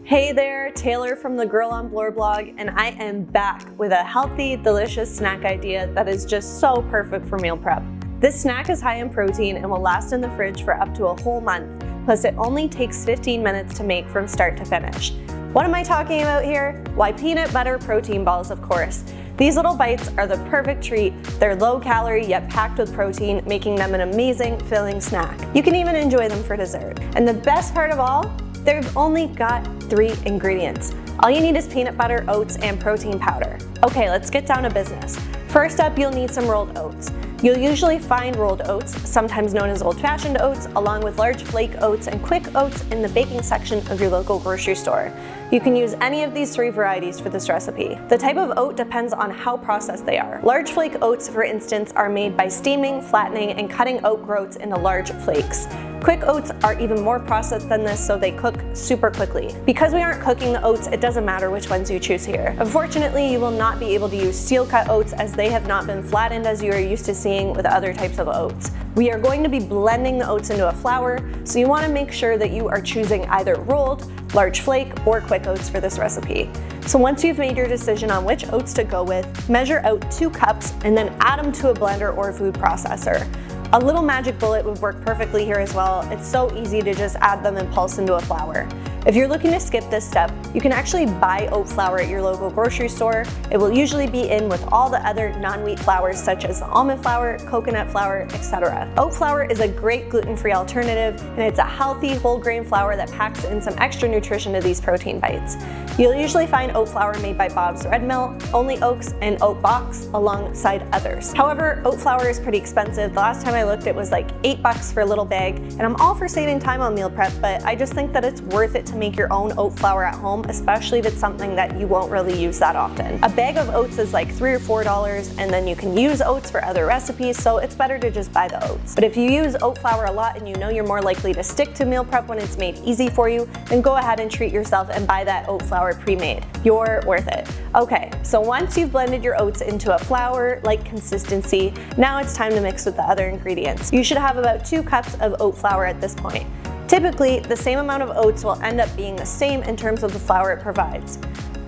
Hey there, Taylor from the Girl on Bloor blog, and I am back with a healthy, delicious snack idea that is just so perfect for meal prep. This snack is high in protein and will last in the fridge for up to a whole month, plus it only takes 15 minutes to make from start to finish. What am I talking about here? Why, peanut butter protein balls, of course. These little bites are the perfect treat. They're low calorie yet packed with protein, making them an amazing filling snack. You can even enjoy them for dessert. And the best part of all, they've only got 3 ingredients. All you need is peanut butter, oats, and protein powder. Okay, let's get down to business. First up, you'll need some rolled oats. You'll usually find rolled oats, sometimes known as old-fashioned oats, along with large flake oats and quick oats in the baking section of your local grocery store. You can use any of these 3 varieties for this recipe. The type of oat depends on how processed they are. Large flake oats, for instance, are made by steaming, flattening, and cutting oat groats into large flakes. Quick oats are even more processed than this, so they cook super quickly. Because we aren't cooking the oats, it doesn't matter which ones you choose here. Unfortunately, you will not be able to use steel-cut oats as they have not been flattened as you are used to seeing with other types of oats. We are going to be blending the oats into a flour, so you want to make sure that you are choosing either rolled, large flake, or quick oats for this recipe. So once you've made your decision on which oats to go with, measure out 2 cups and then add them to a blender or food processor. A little magic bullet would work perfectly here as well. It's so easy to just add them and pulse into a flour. If you're looking to skip this step, you can actually buy oat flour at your local grocery store. It will usually be in with all the other non-wheat flours such as almond flour, coconut flour, etc. Oat flour is a great gluten-free alternative, and it's a healthy whole grain flour that packs in some extra nutrition to these protein bites. You'll usually find oat flour made by Bob's Red Mill, Only Oaks, and Oat Box alongside others. However, oat flour is pretty expensive. The last time I looked, it was like $8 for a little bag, and I'm all for saving time on meal prep, but I just think that it's worth it to make your own oat flour at home, especially if it's something that you won't really use that often. A bag of oats is like $3 or $4, and then you can use oats for other recipes, so it's better to just buy the oats. But if you use oat flour a lot and you know you're more likely to stick to meal prep when it's made easy for you, then go ahead and treat yourself and buy that oat flour pre-made. You're worth it. Okay, so once you've blended your oats into a flour-like consistency, now it's time to mix with the other ingredients. You should have about 2 cups of oat flour at this point. Typically, the same amount of oats will end up being the same in terms of the flour it provides.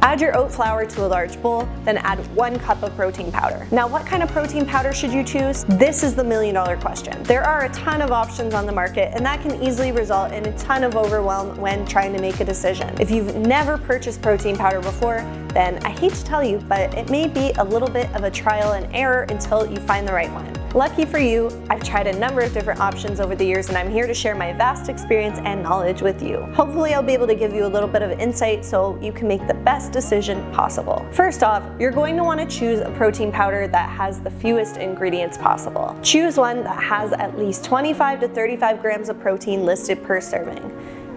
Add your oat flour to a large bowl, then add 1 cup of protein powder. Now, what kind of protein powder should you choose? This is the million-dollar question. There are a ton of options on the market, and that can easily result in a ton of overwhelm when trying to make a decision. If you've never purchased protein powder before, then I hate to tell you, but it may be a little bit of a trial and error until you find the right one. Lucky for you, I've tried a number of different options over the years, and I'm here to share my vast experience and knowledge with you. Hopefully, I'll be able to give you a little bit of insight so you can make the best decision possible. First off, you're going to want to choose a protein powder that has the fewest ingredients possible. Choose one that has at least 25 to 35 grams of protein listed per serving.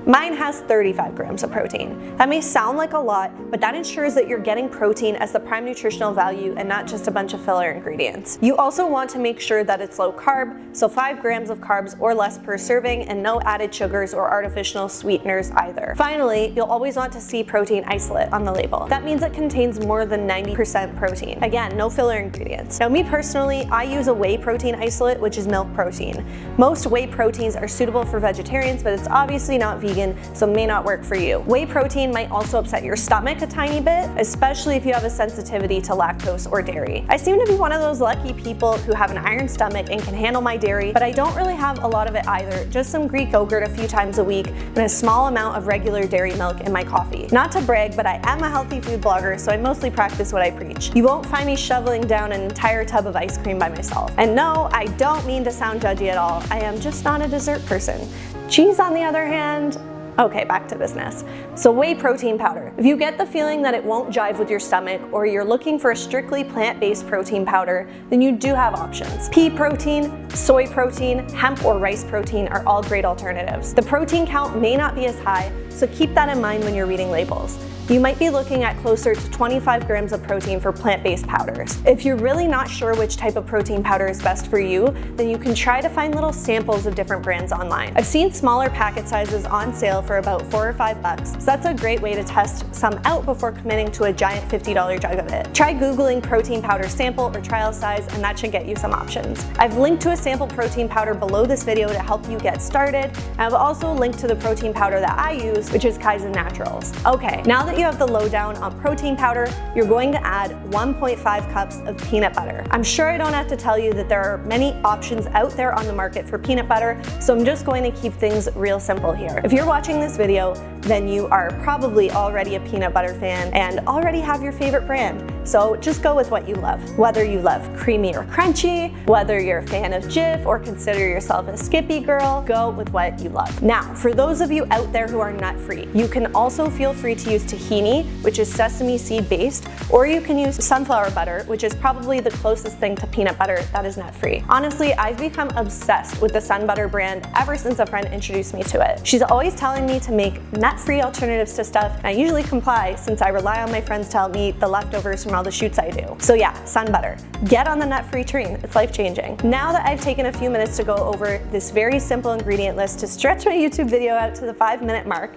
Mine has 35 grams of protein. That may sound like a lot, but that ensures that you're getting protein as the prime nutritional value and not just a bunch of filler ingredients. You also want to make sure that it's low carb, so 5 grams of carbs or less per serving, and no added sugars or artificial sweeteners either. Finally, you'll always want to see protein isolate on the label. That means it contains more than 90% protein. Again, no filler ingredients. Now, me personally, I use a whey protein isolate, which is milk protein. Most whey proteins are suitable for vegetarians, but it's obviously not vegan, so may not work for you. Whey protein might also upset your stomach a tiny bit, especially if you have a sensitivity to lactose or dairy. I seem to be one of those lucky people who have an iron stomach and can handle my dairy, but I don't really have a lot of it either, just some Greek yogurt a few times a week and a small amount of regular dairy milk in my coffee. Not to brag, but I am a healthy food blogger, so I mostly practice what I preach. You won't find me shoveling down an entire tub of ice cream by myself. And no, I don't mean to sound judgy at all. I am just not a dessert person. Cheese, on the other hand, okay, back to business. So whey protein powder. If you get the feeling that it won't jive with your stomach, or you're looking for a strictly plant-based protein powder, then you do have options. Pea protein, soy protein, hemp or rice protein are all great alternatives. The protein count may not be as high, so keep that in mind when you're reading labels. you might be looking at closer to 25 grams of protein for plant-based powders. If you're really not sure which type of protein powder is best for you, then you can try to find little samples of different brands online. I've seen smaller packet sizes on sale for about $4 or $5, so that's a great way to test some out before committing to a giant $50 jug of it. Try Googling protein powder sample or trial size, and that should get you some options. I've linked to a sample protein powder below this video to help you get started, and I've also linked to the protein powder that I use, which is Kaizen Naturals. Okay, now that you have the lowdown on protein powder, you're going to add 1.5 cups of peanut butter. I'm sure I don't have to tell you that there are many options out there on the market for peanut butter, so I'm just going to keep things real simple here. If you're watching this video, then you are probably already a peanut butter fan and already have your favorite brand. So just go with what you love. Whether you love creamy or crunchy, whether you're a fan of Jif or consider yourself a Skippy girl, go with what you love. Now, for those of you out there who are nut-free, you can also feel free to use tahini, which is sesame seed based, or you can use sunflower butter, which is probably the closest thing to peanut butter that is nut-free. Honestly, I've become obsessed with the Sun Butter brand ever since a friend introduced me to it. She's always telling me to make nut-free alternatives to stuff, and I usually comply since I rely on my friends to help me eat the leftovers from all the shoots I do. So yeah, Sun Butter. Get on the nut-free train, it's life-changing. Now that I've taken a few minutes to go over this very simple ingredient list to stretch my YouTube video out to the 5-minute mark,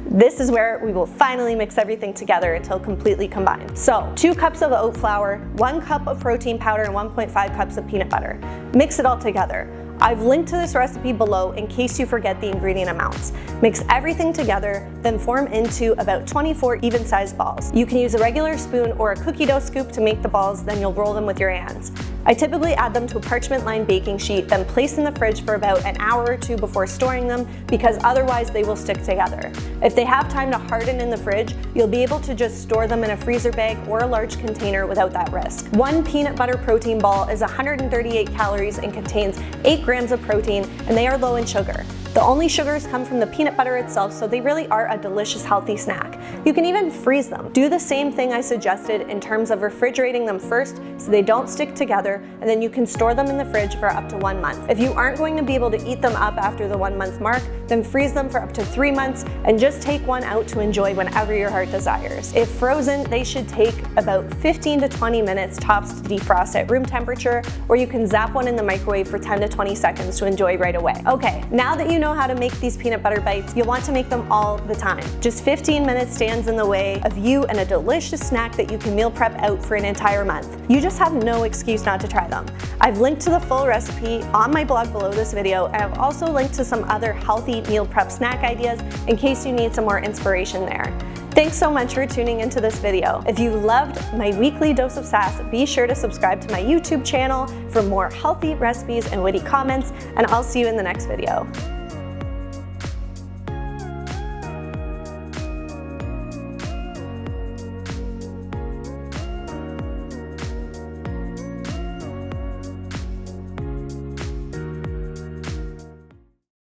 this is where we will finally mix everything together until completely combined. So 2 cups of oat flour, 1 cup of protein powder, and 1.5 cups of peanut butter. Mix it all together. I've linked to this recipe below in case you forget the ingredient amounts. Mix everything together, then form into about 24 even-sized balls. You can use a regular spoon or a cookie dough scoop to make the balls, then you'll roll them with your hands. I typically add them to a parchment-lined baking sheet, then place in the fridge for about an hour or 2 before storing them, because otherwise they will stick together. If they have time to harden in the fridge, you'll be able to just store them in a freezer bag or a large container without that risk. 1 peanut butter protein ball is 138 calories and contains 8 grams of protein, and they are low in sugar. The only sugars come from the peanut butter itself, so they really are a delicious, healthy snack. You can even freeze them. Do the same thing I suggested in terms of refrigerating them first so they don't stick together, and then you can store them in the fridge for up to 1 month. If you aren't going to be able to eat them up after the 1 month mark, then freeze them for up to 3 months and just take one out to enjoy whenever your heart desires. If frozen, they should take about 15 to 20 minutes tops to defrost at room temperature, or you can zap one in the microwave for 10 to 20 seconds to enjoy right away. Okay, now that you know how to make these peanut butter bites, you'll want to make them all the time. Just 15 minutes stands in the way of you and a delicious snack that you can meal prep out for an entire month. You just have no excuse not to try them. I've linked to the full recipe on my blog below this video, and I've also linked to some other healthy meal prep snack ideas in case you need some more inspiration there. Thanks so much for tuning into this video. If you loved my weekly dose of sass, be sure to subscribe to my YouTube channel for more healthy recipes and witty comments, and I'll see you in the next video.